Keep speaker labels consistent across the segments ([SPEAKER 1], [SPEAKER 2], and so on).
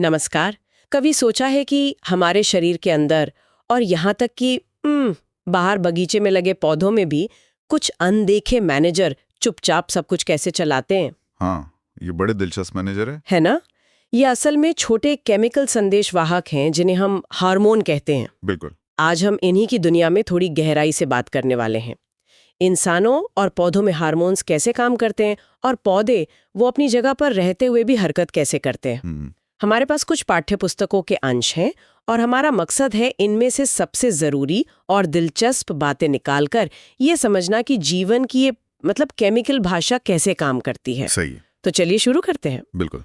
[SPEAKER 1] नमस्कार। कभी सोचा है कि हमारे शरीर के अंदर और यहाँ तक कि बाहर बगीचे में लगे पौधों में भी कुछ अनदेखे मैनेजर चुपचाप सब कुछ कैसे चलाते हैं?
[SPEAKER 2] हाँ, ये बड़े दिलचस्प मैनेजर है
[SPEAKER 1] ना? ये असल में छोटे केमिकल संदेशवाहक हैं जिन्हें हम हार्मोन कहते हैं।
[SPEAKER 2] बिल्कुल।
[SPEAKER 1] आज हम इन्हीं की दुनिया में थोड़ी गहराई से बात करने वाले हैं। इंसानों और पौधों में हार्मोन्स कैसे काम करते हैं और पौधे वो अपनी जगह पर रहते हुए भी हरकत कैसे करते हैं। हमारे पास कुछ पाठ्य पुस्तकों के अंश हैं और हमारा मकसद है इनमें से सबसे जरूरी और दिलचस्प बातें निकालकर ये समझना कि जीवन की ये केमिकल भाषा कैसे काम करती है।
[SPEAKER 2] सही।
[SPEAKER 1] तो चलिए शुरू करते हैं।
[SPEAKER 2] बिल्कुल।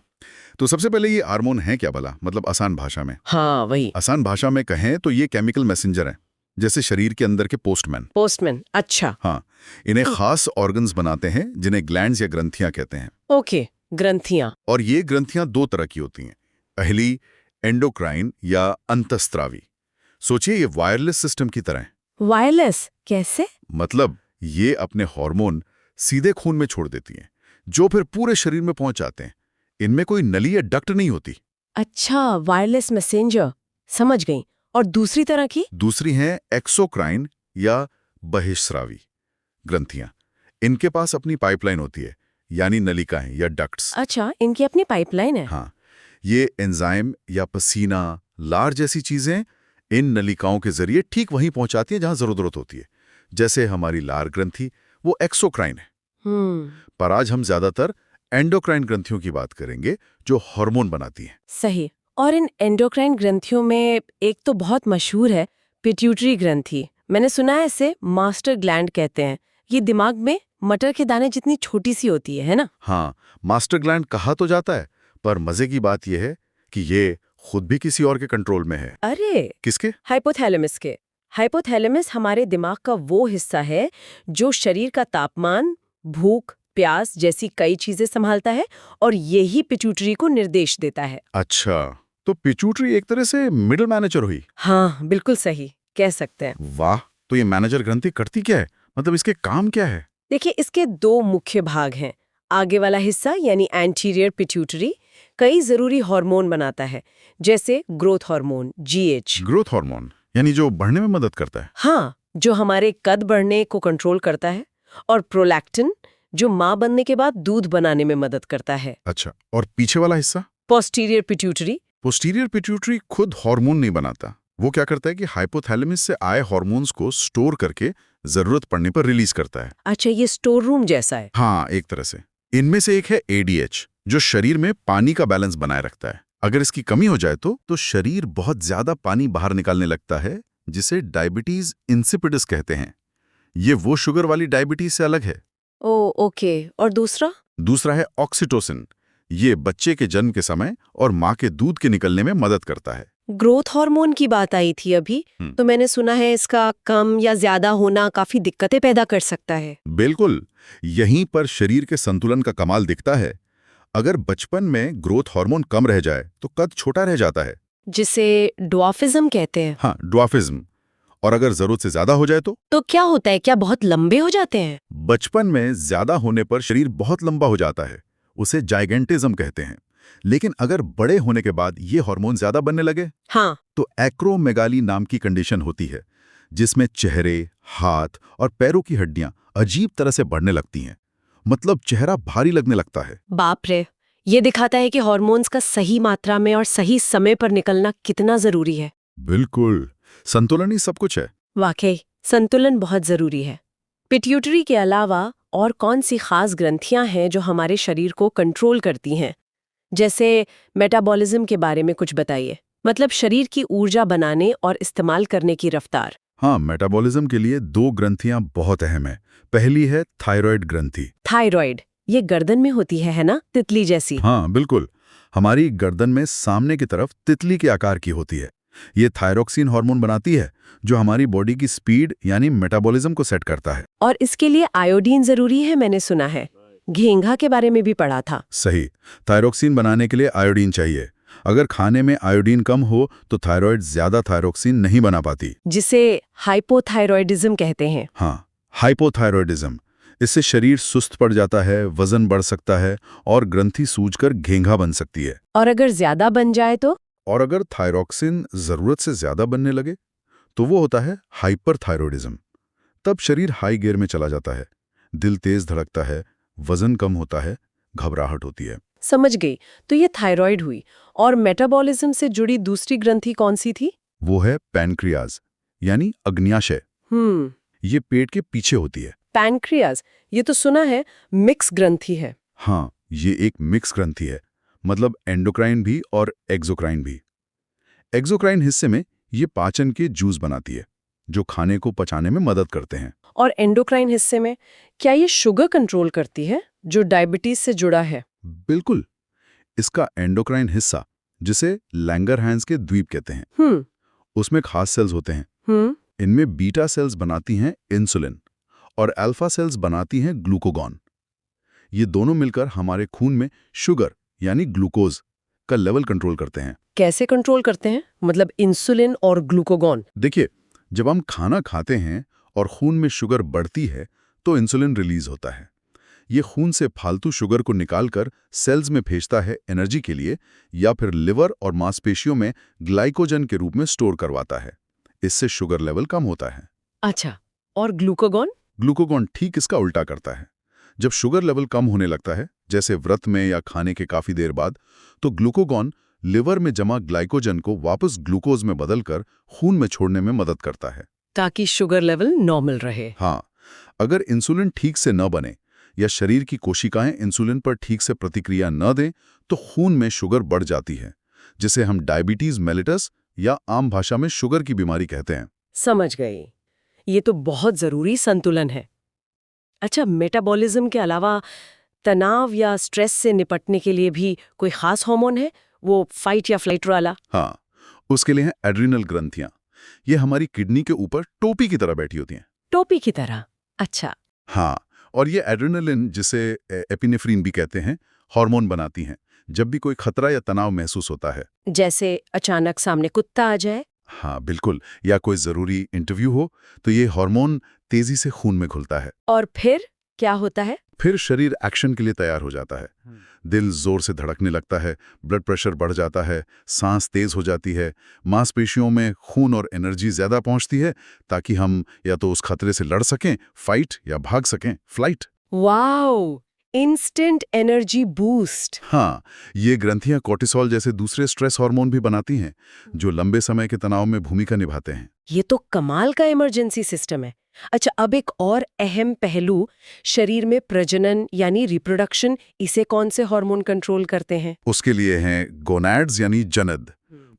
[SPEAKER 2] तो सबसे पहले ये हार्मोन है क्या भला, आसान भाषा में?
[SPEAKER 1] हाँ, वही
[SPEAKER 2] आसान भाषा में कहें तो ये केमिकल मैसेंजर हैं, जैसे शरीर के अंदर के पोस्टमैन। अच्छा। हाँ, इन्हें खास ऑर्गन्स बनाते हैं जिन्हें ग्लैंड्स या ग्रंथियां कहते हैं।
[SPEAKER 1] ओके, ग्रंथियां।
[SPEAKER 2] और ये ग्रंथियां दो तरह की होती हैं। पहली एंडोक्राइन या अंतस्त्रावी। सोचिए ये वायरलेस सिस्टम की तरह है।
[SPEAKER 1] वायरलेस कैसे?
[SPEAKER 2] ये अपने हार्मोन सीधे खून में छोड़ देती हैं, जो फिर पूरे शरीर में पहुंच जाते हैं। इनमें कोई नली या डक्ट नहीं होती।
[SPEAKER 1] अच्छा, वायरलेस मैसेंजर, समझ गई। और दूसरी तरह की?
[SPEAKER 2] दूसरी हैं एक्सोक्राइन या बहिःस्रावी ग्रंथियां। इनके पास अपनी पाइपलाइन होती है, यानी नलिकाएं या डक्ट्स।
[SPEAKER 1] अच्छा, इनकी अपनी पाइपलाइन है।
[SPEAKER 2] हाँ, ये एंजाइम या पसीना, लार जैसी चीजें इन नलिकाओं के जरिए ठीक वहीं पहुंचाती है जहां जरूरत होती है। जैसे हमारी लार ग्रंथि, वो एक्सोक्राइन है। पर आज हम ज्यादातर एंडोक्राइन ग्रंथियों की बात करेंगे, जो हार्मोन बनाती हैं।
[SPEAKER 1] सही। और इन एंडोक्राइन ग्रंथियों में एक तो बहुत मशहूर है पिट्यूटरी ग्रंथि। मैंने सुना है इसे मास्टर ग्लैंड कहते हैं। ये दिमाग में मटर के दाने जितनी छोटी सी होती है ना?
[SPEAKER 2] हाँ, मास्टर ग्लैंड कहा तो जाता है, पर मजे की बात यह है कि ये खुद भी किसी और के कंट्रोल में है।
[SPEAKER 1] अरे!
[SPEAKER 2] किसके?
[SPEAKER 1] हाइपोथैलेमस के। हाइपोथैलेमस हमारे दिमाग का वो हिस्सा है जो शरीर का तापमान, भूख, प्यास जैसी कई चीजें संभालता है और यही पिट्यूटरी को निर्देश देता है।
[SPEAKER 2] अच्छा, तो पिट्यूटरी एक तरह से मिडिल मैनेजर हुई।
[SPEAKER 1] हाँ, बिल्कुल सही कह सकते हैं।
[SPEAKER 2] वाह, तो ये मैनेजर ग्रंथि करती क्या है? इसके काम क्या है?
[SPEAKER 1] देखिए, इसके दो मुख्य भाग हैं। आगे वाला हिस्सा यानी एंटीरियर पिट्यूटरी कई जरूरी हार्मोन बनाता है, जैसे growth hormone GH।
[SPEAKER 2] Growth hormone यानी जो बढ़ने में मदद करता है?
[SPEAKER 1] हाँ, जो हमारे कद बढ़ने को कंट्रोल करता है। और प्रोलैक्टिन, जो मां बनने के बाद दूध बनाने में मदद करता है।
[SPEAKER 2] अच्छा, और पीछे वाला हिस्सा?
[SPEAKER 1] Posterior pituitary.
[SPEAKER 2] पोस्टीरियर पिट्यूटरी खुद हार्मोन नहीं बनाता। वो क्या करता है कि हाइपोथैलेमस से आए हार्मोन्स को स्टोर करके जरूरत पड़ने पर रिलीज करता है।
[SPEAKER 1] अच्छा, ये स्टोर रूम जैसा है।
[SPEAKER 2] हाँ, एक तरह से। इनमें से एक है ADH, जो शरीर में पानी का बैलेंस बनाए रखता है। अगर इसकी कमी हो जाए तो शरीर बहुत ज्यादा पानी बाहर निकालने लगता है, जिसे डायबिटीज इंसिपिडिस कहते हैं। ये वो शुगर वाली डायबिटीज से अलग है।
[SPEAKER 1] ओके। और
[SPEAKER 2] दूसरा है ऑक्सीटोसिन। ये बच्चे के जन्म के समय और माँ के दूध के निकलने में मदद करता है।
[SPEAKER 1] ग्रोथ हार्मोन की बात आई थी अभी, तो मैंने सुना है इसका कम या ज्यादा होना काफी दिक्कतें पैदा कर सकता है।
[SPEAKER 2] बिल्कुल, यहीं पर शरीर के संतुलन का कमाल दिखता है। अगर बचपन में ग्रोथ हार्मोन कम रह जाए तो कद छोटा रह जाता है,
[SPEAKER 1] जिसे ड्वार्फिज्म कहते हैं।
[SPEAKER 2] हाँ, ड्वार्फिज्म। और अगर जरूरत से ज्यादा हो जाए तो
[SPEAKER 1] क्या होता है? क्या बहुत लंबे हो जाते हैं?
[SPEAKER 2] बचपन में ज्यादा होने पर शरीर बहुत लंबा हो जाता है, उसे जाइगेंटिज्म कहते हैं। लेकिन अगर बड़े होने के बाद ये हार्मोन ज्यादा बनने लगे,
[SPEAKER 1] हाँ,
[SPEAKER 2] तो एक्रोमेगाली नाम की कंडीशन होती है, जिसमें चेहरे, हाथ और पैरों की हड्डियां अजीब तरह से बढ़ने लगती हैं। चेहरा भारी लगने लगता है।
[SPEAKER 1] बाप रे! ये दिखाता है कि हार्मोन्स का सही मात्रा में और सही समय पर निकलना कितना जरूरी है।
[SPEAKER 2] बिल्कुल, संतुलन ही सब कुछ है।
[SPEAKER 1] वाकई, संतुलन बहुत जरूरी है। पिट्यूटरी के अलावा और कौन सी खास ग्रंथियां हैं जो हमारे शरीर को कंट्रोल करती हैं? जैसे मेटाबॉलिज्म के बारे में कुछ बताइए। शरीर की ऊर्जा बनाने और इस्तेमाल करने की रफ्तार।
[SPEAKER 2] हाँ, मेटाबॉलिज्म के लिए दो ग्रंथियां बहुत अहम है। पहली है थायराइड ग्रंथि।
[SPEAKER 1] थायराइड, ये गर्दन में होती है ना? तितली जैसी।
[SPEAKER 2] हाँ, बिल्कुल। हमारी गर्दन में सामने की तरफ तितली के आकार की होती है। ये थायरोक्सिन हार्मोन बनाती है, जो हमारी बॉडी की स्पीड यानी मेटाबॉलिज्म को सेट करता है।
[SPEAKER 1] और इसके लिए आयोडीन जरूरी है, मैंने सुना है। घेंघा के बारे में भी पढ़ा था।
[SPEAKER 2] सही, थायरोक्सिन बनाने के लिए आयोडीन चाहिए। अगर खाने में आयोडीन कम हो तो थायराइड ज्यादा थायरोक्सिन नहीं बना पाती,
[SPEAKER 1] जिसे हाइपोथायरॉयडिज्म कहते हैं।
[SPEAKER 2] हाँ, हाइपोथायरॉयडिज्म। इससे शरीर सुस्त पड़ जाता है, वजन बढ़ सकता है और ग्रंथि सूजकर घेंघा बन सकती है।
[SPEAKER 1] और अगर ज्यादा बन जाए तो?
[SPEAKER 2] और अगर थायरॉक्सिन जरूरत से ज्यादा बनने लगे तो वो होता है हाइपरथायरॉयडिज्म। तब शरीर हाई गियर में चला जाता है, दिल तेज धड़कता है, वजन कम होता है, घबराहट होती है।
[SPEAKER 1] समझ गई। तो ये थायराइड हुई। और मेटाबॉलिज्म से जुड़ी दूसरी ग्रंथि कौन सी थी?
[SPEAKER 2] वो है पैनक्रियाज, यानी अग्न्याशय। ये पेट के पीछे होती है।
[SPEAKER 1] पैनक्रियाज, ये तो सुना है मिक्स ग्रंथि है।
[SPEAKER 2] हाँ, ये एक मिक्स ग्रंथि है, मतलब एंडोक्राइन भी और एक्सोक्राइन भी। एक्सोक्राइन हिस्से में ये पाचन के जूस बनाती है, जो खाने को पचाने में मदद करते हैं।
[SPEAKER 1] और एंडोक्राइन हिस्से में क्या ये शुगर कंट्रोल करती है, जो डायबिटीज से जुड़ा है?
[SPEAKER 2] बिल्कुल। इसका एंडोक्राइन हिस्सा, जिसे लैंगरहैंस के द्वीप कहते हैं, उसमें खास सेल्स होते हैं। इनमें बीटा सेल्स बनाती हैं इंसुलिन और अल्फा सेल्स बनाती हैं ग्लूकोगॉन। ये दोनों मिलकर हमारे खून में शुगर यानी ग्लूकोज का लेवल कंट्रोल करते हैं।
[SPEAKER 1] कैसे कंट्रोल करते हैं? मतलब इंसुलिन और ग्लूकोगॉन?
[SPEAKER 2] देखिए, जब हम खाना खाते हैं और खून में शुगर बढ़ती है तो इंसुलिन रिलीज होता है। ये खून से फालतू शुगर को निकालकर सेल्स में भेजता है एनर्जी के लिए, या फिर लिवर और मांसपेशियों में ग्लाइकोजन के रूप में स्टोर करवाता है। इससे शुगर लेवल कम होता है।
[SPEAKER 1] अच्छा, और ग्लूकोगॉन?
[SPEAKER 2] ग्लूकोगॉन ठीक इसका उल्टा करता है। जब शुगर लेवल कम होने लगता है, जैसे व्रत में या खाने के काफी देर बाद, तो ग्लूकोगॉन लिवर में जमा ग्लाइकोजन को वापस ग्लूकोज में बदलकर खून में छोड़ने में मदद करता है,
[SPEAKER 1] ताकि शुगर लेवल नॉर्मल रहे।
[SPEAKER 2] हाँ, अगर इंसुलिन ठीक से न बने या शरीर की कोशिकाएं इंसुलिन पर ठीक से प्रतिक्रिया न दें तो खून में शुगर बढ़ जाती है, जिसे हम डायबिटीज मेलिटस या आम भाषा में शुगर की बीमारी कहते हैं।
[SPEAKER 1] समझ गई। ये तो बहुत जरूरी संतुलन है। अच्छा, मेटाबॉलिज्म के अलावा तनाव या स्ट्रेस से निपटने के लिए भी कोई खास हार्मोन है, वो फाइट या फ्लाइट वाला?
[SPEAKER 2] हाँ, उसके लिए हैं एड्रिनल ग्रंथियां। ये हमारी किडनी के ऊपर टोपी की तरह बैठी होती हैं।
[SPEAKER 1] टोपी की तरह? अच्छा।
[SPEAKER 2] हाँ, और ये एड्रेनालिन, जिसे एपिनेफ्रीन भी कहते हैं, हार्मोन बनाती हैं जब भी कोई खतरा या तनाव महसूस होता है।
[SPEAKER 1] जैसे अचानक सामने कुत्ता आ जाए?
[SPEAKER 2] हाँ बिल्कुल, या कोई जरूरी इंटरव्यू हो तो ये हार्मोन तेजी से खून में घुलता है।
[SPEAKER 1] और फिर क्या होता है?
[SPEAKER 2] फिर शरीर एक्शन के लिए तैयार हो जाता है। दिल जोर से धड़कने लगता है, ब्लड प्रेशर बढ़ जाता है, सांस तेज हो जाती है, मांसपेशियों में खून और एनर्जी ज्यादा पहुंचती है, ताकि हम या तो उस खतरे से लड़ सकें, फाइट, या भाग सकें, flight.
[SPEAKER 1] Wow, instant energy boost.
[SPEAKER 2] हाँ, ये ग्रंथियां कोर्टिसोल जैसे दूसरे स्ट्रेस हार्मोन भी बनाती हैं, जो लंबे समय के तनाव में भूमिका निभाते हैं।
[SPEAKER 1] ये तो कमाल का इमरजेंसी सिस्टम है। अच्छा, अब एक और अहम पहलू, शरीर में प्रजनन यानी रिप्रोडक्शन, इसे कौन से हार्मोन कंट्रोल करते हैं?
[SPEAKER 2] उसके लिए हैं गोनैड्स यानी जनद,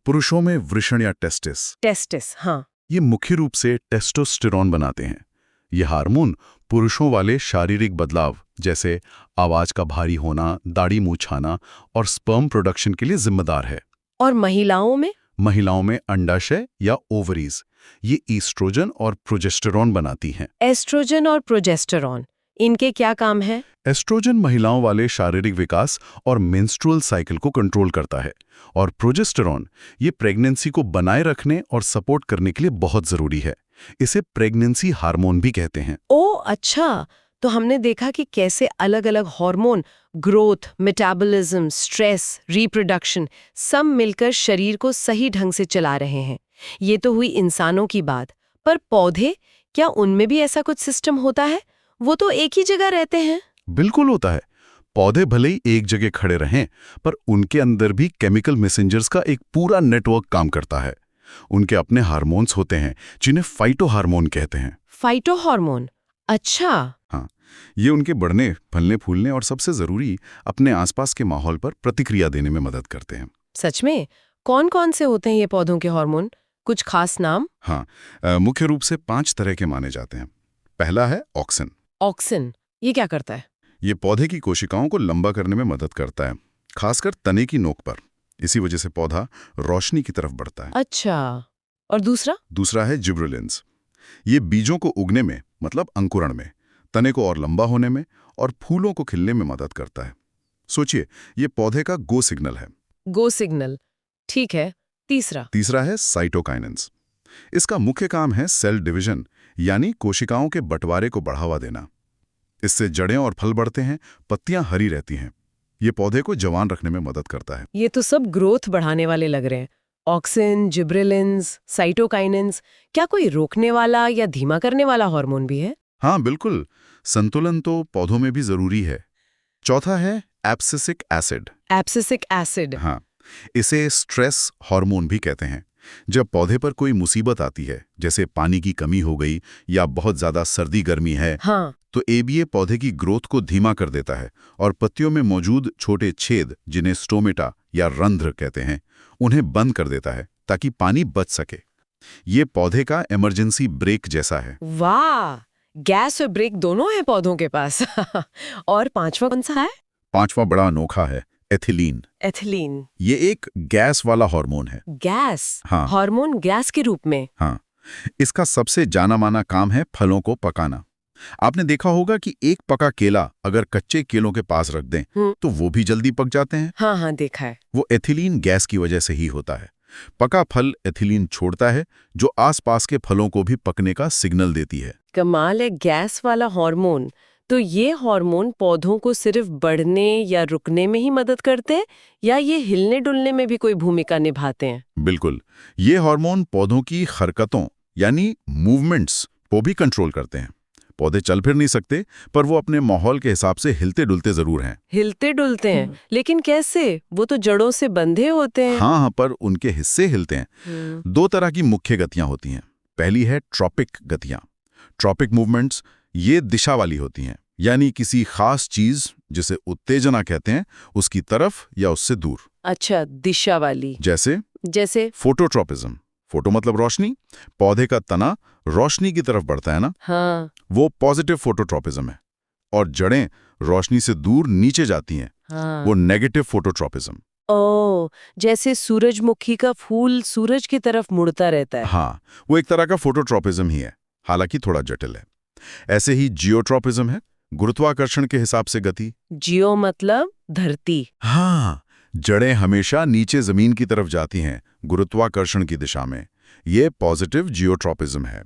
[SPEAKER 2] पुरुषों में वृषण या टेस्टिस।
[SPEAKER 1] टेस्टिस, हाँ।
[SPEAKER 2] ये मुख्य रूप से टेस्टोस्टेरोन बनाते हैं। ये हार्मोन पुरुषों वाले शारीरिक बदलाव, जैसे आवाज का भारी होना, दाढ़ी मूंछ छाना और स्पर्म प्रोडक्शन के लिए जिम्मेदार है।
[SPEAKER 1] और महिलाओं में?
[SPEAKER 2] महिलाओं में अंडाशय या ओवरीज, ये ईस्ट्रोजन और प्रोजेस्टेरॉन बनाती हैं।
[SPEAKER 1] एस्ट्रोजन और प्रोजेस्टेरॉन, इनके क्या काम है?
[SPEAKER 2] एस्ट्रोजन महिलाओं वाले शारीरिक विकास और मेंस्ट्रुअल साइकिल को कंट्रोल करता है, और प्रोजेस्टेरॉन ये प्रेगनेंसी को बनाए रखने और सपोर्ट करने के लिए बहुत जरूरी है। इसे प्रेगनेंसी हार्मोन भी कहते हैं।
[SPEAKER 1] ओह अच्छा, तो हमने देखा कि कैसे अलग-अलग hormone growth, metabolism, stress, reproduction सब मिलकर शरीर को सही ढंग से चला रहे हैं। ये तो हुई इंसानों की बात, पर पौधे, क्या उनमें भी ऐसा कुछ सिस्टम होता है? वो तो एक ही जगह रहते हैं।
[SPEAKER 2] बिल्कुल होता है। पौधे भले ही एक जगह खड़े रहें, पर उनके अंदर भी केमिकल मैसेंजर्स का एक पूरा नेटवर्क काम करता है। उनके अपने हार्मोन्स होते हैं, जिन्हें फाइटो हार्मोन कहते हैं।
[SPEAKER 1] Phyto hormone? अच्छा।
[SPEAKER 2] हाँ, ये उनके बढ़ने, फलने, फूलने और सबसे जरूरी अपने आसपास के माहौल पर प्रतिक्रिया देने में मदद करते हैं।
[SPEAKER 1] सच में? कौन-कौन से होते हैं ये पौधों के हार्मोन? कुछ खास नाम?
[SPEAKER 2] हाँ, मुख्य रूप से 5 तरह के माने जाते हैं। पहला है ऑक्सिन।
[SPEAKER 1] ऑक्सिन, ये क्या करता है?
[SPEAKER 2] ये पौधे की कोशिकाओं को लंबा करने में मदद करता है, खासकर तने की नोक पर। इसी वजह से पौधा रोशनी की तरफ बढ़ता है।
[SPEAKER 1] अच्छा, और दूसरा?
[SPEAKER 2] दूसरा है जिब्रेलिन्स। ये बीजों को उगने में, मतलब अंकुरण में, तने को और लंबा होने में और फूलों को खिलने में मदद करता है। सोचिए, ये पौधे का गो सिग्नल है।
[SPEAKER 1] गो सिग्नल, ठीक है।
[SPEAKER 2] तीसरा है साइटोकाइनेंस। इसका मुख्य काम है सेल डिवीजन, यानी कोशिकाओं के बंटवारे को बढ़ावा देना। इससे जड़ें और फल बढ़ते हैं, पत्तियां हरी रहती हैं। ये पौधे को जवान रखने में मदद करता है।
[SPEAKER 1] ये तो सब ग्रोथ बढ़ाने वाले लग रहे हैं। ऑक्सिन, जिब्रेलिन्स, साइटोकाइनेंस, क्या कोई रोकने वाला या धीमा करने वाला हार्मोन भी है?
[SPEAKER 2] हाँ बिल्कुल, संतुलन तो पौधों में भी जरूरी है। चौथा है एब्सिसिक एसिड।
[SPEAKER 1] Abscisic acid.
[SPEAKER 2] हाँ, इसे स्ट्रेस हार्मोन भी कहते हैं। जब पौधे पर कोई मुसीबत आती है, जैसे पानी की कमी हो गई या बहुत ज्यादा सर्दी गर्मी है,
[SPEAKER 1] हाँ।
[SPEAKER 2] तो एबीए पौधे की ग्रोथ को धीमा कर देता है और पत्तियों में मौजूद छोटे छेद, जिन्हें स्टोमेटा या रंध्र कहते हैं, उन्हें बंद कर देता है ताकि पानी बच सके। ये पौधे का इमरजेंसी ब्रेक जैसा है।
[SPEAKER 1] वाह, गैस और ब्रेक दोनों है पौधों के पास। और पांचवा कौन सा है?
[SPEAKER 2] पांचवा बड़ा अनोखा है, एथिलीन।
[SPEAKER 1] एथिलीन।
[SPEAKER 2] ये एक गैस वाला हार्मोन है।
[SPEAKER 1] गैस?
[SPEAKER 2] हाँ।
[SPEAKER 1] हार्मोन गैस के रूप में?
[SPEAKER 2] हाँ, इसका सबसे जाना माना काम है फलों को पकाना। आपने देखा होगा कि एक पका केला अगर कच्चे केलों के पास रख दें तो वो भी जल्दी पक जाते हैं।
[SPEAKER 1] हाँ हाँ, देखा है।
[SPEAKER 2] वो एथिलीन गैस की वजह से ही होता है। पका फल एथिलीन छोड़ता है, जो आसपास के फलों को भी पकने का सिग्नल देती है।
[SPEAKER 1] कमाल है, गैस वाला हार्मोन। तो ये हार्मोन पौधों को सिर्फ बढ़ने या रुकने में ही मदद करते हैं, या ये हिलने डुलने में भी कोई भूमिका निभाते हैं?
[SPEAKER 2] बिल्कुल, ये हार्मोन पौधों की हरकतों यानी मूवमेंट्स को भी कंट्रोल करते हैं। पौधे चल फिर नहीं सकते, पर वो अपने माहौल के हिसाब से हिलते डुलते जरूर हैं।
[SPEAKER 1] हिलते डुलते हैं? लेकिन कैसे? वो तो जड़ों से बंधे होते हैं।
[SPEAKER 2] हाँ, पर उनके हिस्से हिलते हैं। दो तरह की मुख्य गतियां होती हैं। पहली है ट्रॉपिक गतियां। ट्रॉपिक मूवमेंट्स ये दिशा वाली होती हैं, यानी किसी खास चीज, जिसे उत्तेजना कहते हैं, उसकी तरफ या उससे दूर।
[SPEAKER 1] अच्छा, दिशा वाली।
[SPEAKER 2] जैसे फोटोट्रॉपिज्म। फोटो मतलब रोशनी, पौधे का तना रोशनी की तरफ बढ़ता है ना।
[SPEAKER 1] हाँ।
[SPEAKER 2] वो पॉजिटिव फोटोट्रॉपिज्म है। और जड़ें रोशनी से दूर नीचे जाती हैं।
[SPEAKER 1] हाँ।
[SPEAKER 2] वो नेगेटिव फोटोट्रॉपिज्म।
[SPEAKER 1] ओह, जैसे सूरजमुखी का फूल सूरज की तरफ मुड़ता रहता है।
[SPEAKER 2] हाँ, वो एक तरह का फोटोट्रॉपिज्म ही है, हालांकि थोड़ा जटिल है। ऐसे ही जियोट्रॉपिज्म है, गुरुत्वाकर्षण के हिसाब से गति।
[SPEAKER 1] जियो मतलब धरती।
[SPEAKER 2] हाँ, जड़ें हमेशा नीचे जमीन की तरफ जाती हैं, गुरुत्वाकर्षण की दिशा में। ये पॉजिटिव जियोट्रॉपिज्म है।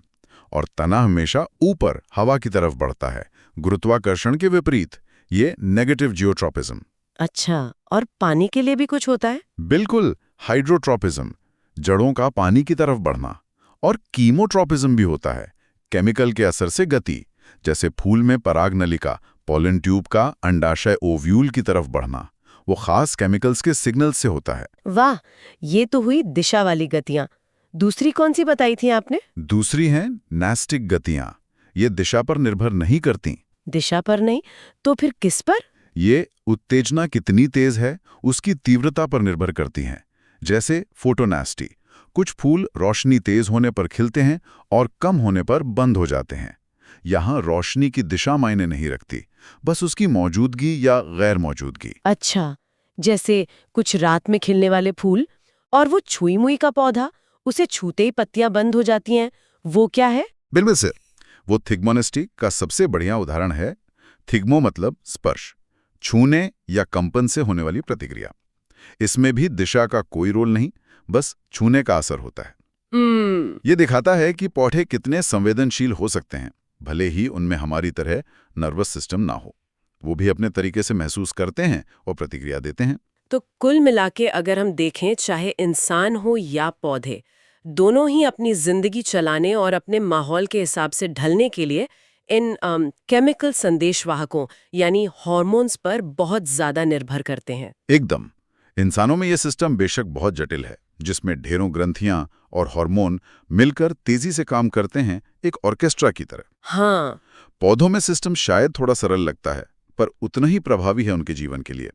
[SPEAKER 2] और तना हमेशा ऊपर हवा की तरफ बढ़ता है, गुरुत्वाकर्षण के विपरीत। ये नेगेटिव जियोट्रॉपिज्म।
[SPEAKER 1] अच्छा, और पानी के लिए भी कुछ होता है?
[SPEAKER 2] बिल्कुल, हाइड्रोट्रॉपिज्म, जड़ों का पानी की तरफ बढ़ना। और कीमोट्रॉपिज्म भी होता है, केमिकल के असर से गति, जैसे फूल में पराग नलिका, पोलन ट्यूब का अंडाशय ओव्यूल की तरफ बढ़ना। वो खास केमिकल्स के सिग्नल से होता है।
[SPEAKER 1] वाह, ये तो हुई दिशा वाली गतियां। दूसरी कौन सी बताई थी आपने?
[SPEAKER 2] दूसरी हैं नास्टिक गतियां। ये दिशा पर निर्भर नहीं करती।
[SPEAKER 1] दिशा पर नहीं, तो फिर किस पर?
[SPEAKER 2] ये उत्तेजना कितनी तेज है उसकी तीव्रता पर निर्भर करती हैं। जैसे फोटोनास्टी, कुछ फूल रोशनी तेज होने पर खिलते हैं और कम होने पर बंद हो जाते हैं। यहाँ रोशनी की दिशा मायने नहीं रखती, बस उसकी मौजूदगी या गैर मौजूदगी।
[SPEAKER 1] अच्छा, जैसे कुछ रात में खिलने वाले फूल और वो छुई मुई का पौधा, उसे छूते ही पत्तियां बंद हो जाती हैं, वो क्या है?
[SPEAKER 2] बिल्कुल सर, वो थिग्मोनेस्टी का सबसे बढ़िया उदाहरण है। थिग्मो मतलब स्पर्श, छूने या कंपन से होने वाली प्रतिक्रिया। इसमें भी दिशा का कोई रोल नहीं, बस छूने का असर होता है। ये दिखाता है कि पौधे कितने संवेदनशील हो सकते हैं, भले ही उनमें हमारी तरह नर्वस सिस्टम ना हो। वो भी अपने तरीके से महसूस करते हैं और प्रतिक्रिया देते हैं।
[SPEAKER 1] तो कुल मिलाके अगर हम देखें, चाहे इंसान हो या पौधे, दोनों ही अपनी जिंदगी चलाने और अपने माहौल के हिसाब से ढलने के लिए इन केमिकल संदेशवाहकों यानी हार्मोन्स पर बहुत ज्यादा निर्भर करते हैं।
[SPEAKER 2] एकदम। इंसानों में ये सिस्टम बेशक बहुत जटिल है, जिसमें ढेरों ग्रंथियां और हार्मोन मिलकर तेजी से काम करते हैं, एक ऑर्केस्ट्रा की तरह।
[SPEAKER 1] हाँ।
[SPEAKER 2] पौधों में सिस्टम शायद थोड़ा सरल लगता है, पर उतना ही प्रभावी है उनके जीवन के लिए।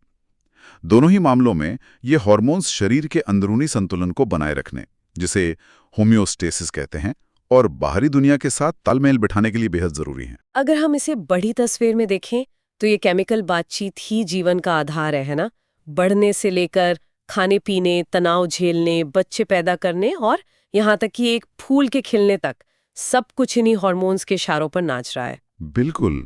[SPEAKER 2] दोनों ही मामलों में ये हार्मोन्स शरीर के अंदरूनी संतुलन को बनाए रखने, जिसे होम्योस्टेसिस कहते हैं, और बाहरी दुनिया के साथ तालमेल बिठाने के लिए बेहद जरूरी हैं।
[SPEAKER 1] अगर हम इसे बड़ी तस्वीर में देखें तो ये केमिकल बातचीत ही जीवन का आधार है ना? बढ़ने से लेकर खाने पीने, तनाव झेलने, बच्चे पैदा करने और यहाँ तक कि एक फूल के खिलने तक, सब कुछ इन्हीं हार्मोन्स के इशारों पर नाच रहा है।
[SPEAKER 2] बिल्कुल,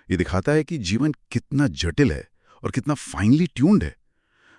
[SPEAKER 2] ये दिखाता है कि जीवन कितना जटिल है और कितना फाइनली ट्यून्ड है।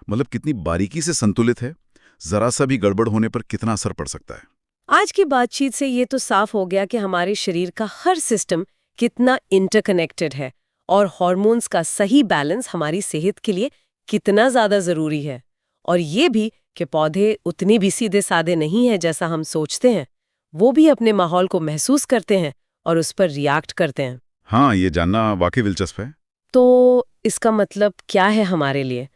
[SPEAKER 2] मतलब कितनी बारीकी से संतुलित है, जरा सा भी गड़बड़ होने पर कितना असर पड़ सकता है।
[SPEAKER 1] आज की बातचीत से ये तो साफ हो गया कि हमारे शरीर का हर सिस्टम कितना इंटरकनेक्टेड है और हार्मोन्स का सही बैलेंस हमारी सेहत के लिए कितना ज़्यादा ज़रूरी है। और ये भी कि पौधे उतने भी सीधे साधे नहीं हैं जैसा हम सोचते हैं। वो भी अपने माहौल को महसूस करते हैं और उस पर रिएक्ट करते हैं।
[SPEAKER 2] हाँ, ये जानना वाकई दिलचस्प है।
[SPEAKER 1] तो इसका मतलब क्या है हमारे लिए?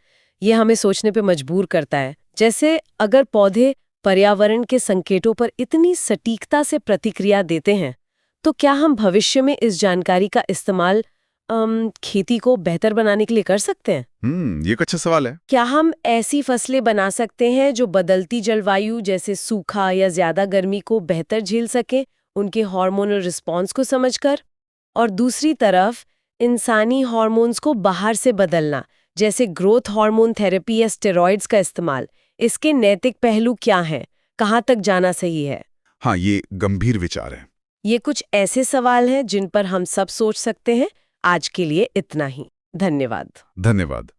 [SPEAKER 1] ये हमें सोचने पे मजबूर करता है। जैसे अगर पौधे पर्यावरण के संकेतों पर इतनी सटीकता से प्रतिक्रिया देते हैं, तो क्या हम भविष्य में इस जानकारी का इस्तेमाल खेती को बेहतर बनाने के लिए कर सकते हैं?
[SPEAKER 2] ये एक अच्छा सवाल है।
[SPEAKER 1] क्या हम ऐसी फसलें बना सकते हैं जो बदलती जलवायु जैसे सूखा या ज्यादा गर्मी को बेहतर झेल सके, उनके हार्मोनल रिस्पॉन्स को समझकर? और दूसरी तरफ इंसानी हार्मोन्स को बाहर से बदलना, जैसे ग्रोथ हार्मोन थेरेपी या स्टेरॉइड्स का इस्तेमाल, इसके नैतिक पहलू क्या हैं? कहाँ तक जाना सही है?
[SPEAKER 2] हाँ, ये गंभीर विचार है।
[SPEAKER 1] ये कुछ ऐसे सवाल हैं जिन पर हम सब सोच सकते हैं। आज के लिए इतना ही। धन्यवाद।
[SPEAKER 2] धन्यवाद।